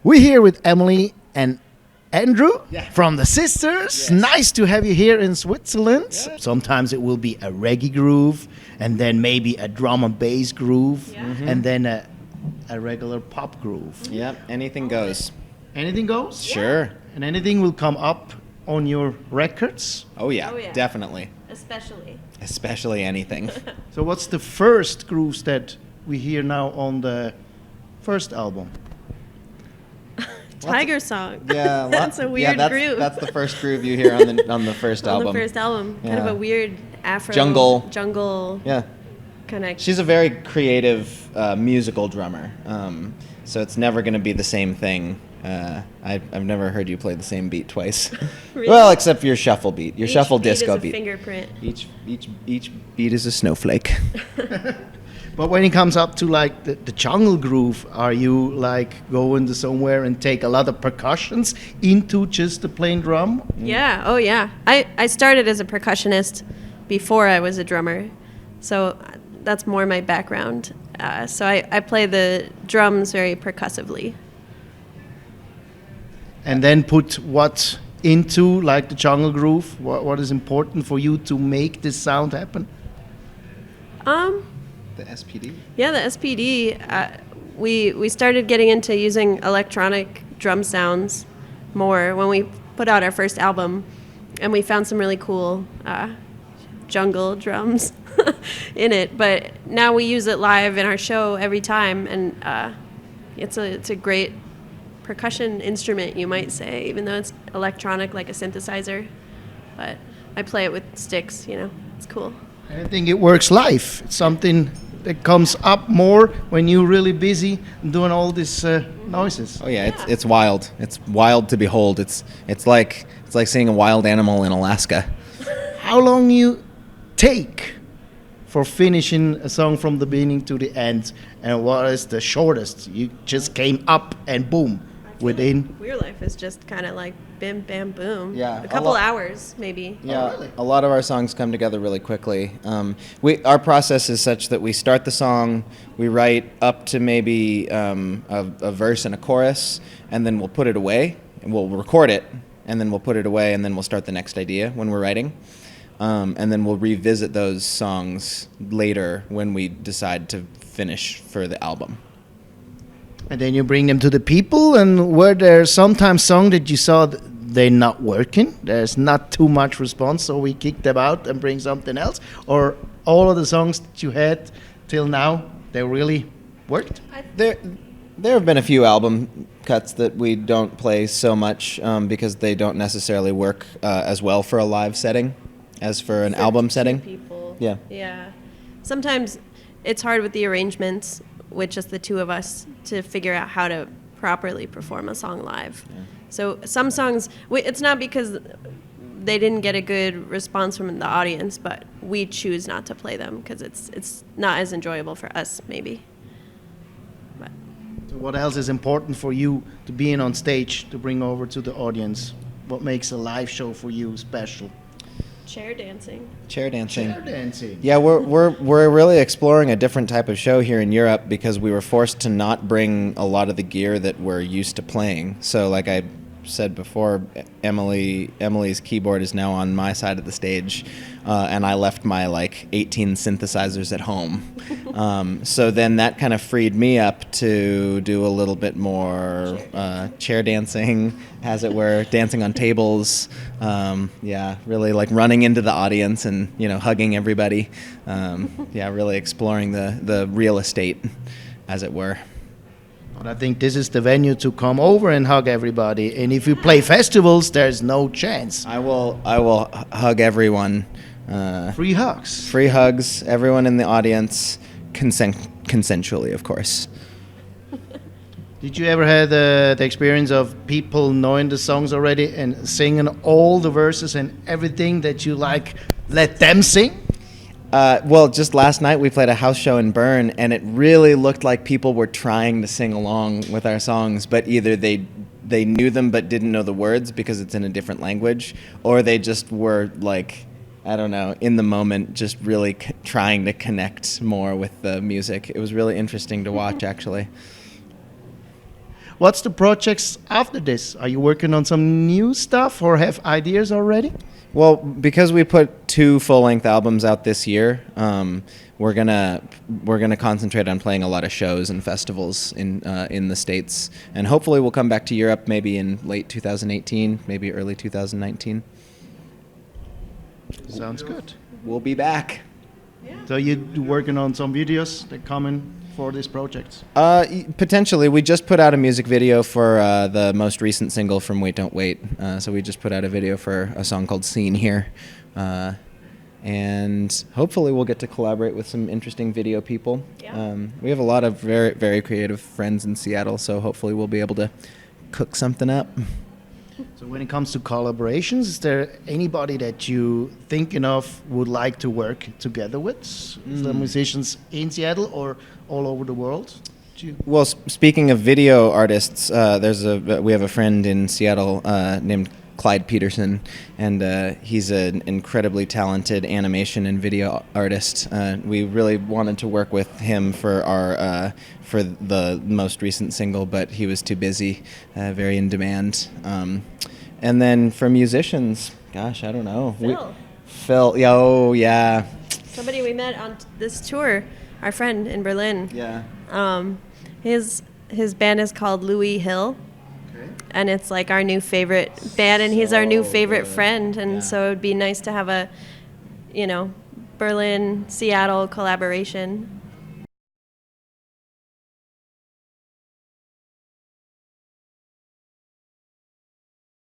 We're here with Emily and Andrew Yeah. from the Sisters. Yes. Nice to have you here in Switzerland. Yeah. Sometimes it will be a reggae groove, and then maybe a drum and bass groove, Yeah. and then a regular pop groove. Yep, anything goes. Anything goes? Sure. And anything will come up on your records. Oh yeah, Oh, yeah. definitely. Especially. Especially anything. So, what's the first grooves that we hear now on the first album? Tiger Song. Yeah, That's a weird groove. That's the first groove you hear on the first on album. the first album. Kind of Yeah. a weird Afro Jungle. Yeah, kind of. she's a very creative musical drummer. So it's never going to be the same thing. I've never heard you play the same beat twice. Really? Well, except for your shuffle beat, your Each shuffle beat disco is a beat. fingerprint. Each beat is a snowflake. But when it comes up to like the jungle groove, are you like going to somewhere and take a lot of percussions into just the plain drum? Yeah. Oh yeah. I started as a percussionist before I was a drummer, so that's more my background. So I play the drums very percussively. And then put what into like the jungle groove? What is important for you to make this sound happen? The SPD. Yeah, the SPD. We started getting into using electronic drum sounds more when we put out our first album, and we found some really cool jungle drums in it. But now we use it live in our show every time, and it's a great percussion instrument, you might say, even though it's electronic like a synthesizer. But I play it with sticks. It's cool. I think it works live. It's something that comes up more when you're really busy doing all these noises. Oh yeah, it's wild. It's wild to behold. It's like seeing a wild animal in Alaska. How long you take for finishing a song from the beginning to the end, and what is the shortest? You just came up and boom, within. Weird Life is just kind of like bim, bam, boom. Yeah, A a couple lot- hours, maybe. Yeah, really? a lot of our songs come together really quickly. Our process is such that we start the song, we write up to maybe a verse and a chorus, and then we'll put it away, and we'll record it, and then we'll put it away, and then we'll start the next idea when we're writing. And then we'll revisit those songs later when we decide to finish for the album. And then you bring them to the people, and were there sometimes songs that you saw they're not working, there's not too much response, so we kick them out and bring something else? Or all of the songs that you had till now, they really worked? There have been a few album cuts that we don't play so much because they don't necessarily work as well for a live setting as for an album setting. People. Yeah. Yeah. Sometimes it's hard with the arrangements with just the two of us to figure out how to properly perform a song live. Yeah. So some songs, it's not because they didn't get a good response from the audience, but we choose not to play them because it's not as enjoyable for us, maybe. But So what else is important for you to being on stage to bring over to the audience? What makes a live show for you special? chair dancing. Chair dancing. Chair dancing. Yeah, we're really exploring a different type of show here in Europe because we were forced to not bring a lot of the gear that we're used to playing. So like I said before, Emily's keyboard is now on my side of the stage, and I left my 18 synthesizers at home. So then that kind of freed me up to do a little bit more chair dancing, as it were, dancing on tables. Yeah, really running into the audience and hugging everybody. Yeah, really exploring the real estate, as it were. But I think this is the venue to come over and hug everybody. And if you play festivals, there's no chance. I will hug everyone. Free hugs. Free hugs, everyone in the audience, consensually, of course. Did you ever have the experience of people knowing the songs already and singing all the verses and everything that you let them sing? Well, just last night we played a house show in Bern, and it really looked like people were trying to sing along with our songs, but either they knew them but didn't know the words because it's in a different language, or they just were I don't know, in the moment, just really trying to connect more with the music. It was really interesting to watch, actually. What's the projects after this? Are you working on some new stuff or have ideas already? Well, because we put 2 full-length albums out this year, we're gonna concentrate on playing a lot of shows and festivals in the States, and hopefully we'll come back to Europe maybe in late 2018, maybe early 2019. Sounds good. We'll be back. So you're working on some videos that coming for this project? Potentially. We just put out a music video for the most recent single from Wait Don't Wait. So we just put out a video for a song called Scene Here. And hopefully we'll get to collaborate with some interesting video people. Yeah. We have a lot of very, very creative friends in Seattle, so hopefully we'll be able to cook something up. So when it comes to collaborations, is there anybody that you thinking of would like to work together with? Is there musicians in Seattle or all over the world? Well, speaking of video artists, we have a friend in Seattle named Clyde Peterson, and he's an incredibly talented animation and video artist. We really wanted to work with him for for the most recent single, but he was too busy, very in demand. And then for musicians, gosh, I don't know. Phil. Yeah. Somebody we met on this tour, our friend in Berlin. Yeah. His band is called Louis Hill. And it's like our new favorite band, and he's our new favorite friend. And so it would be nice to have a, Berlin, Seattle collaboration.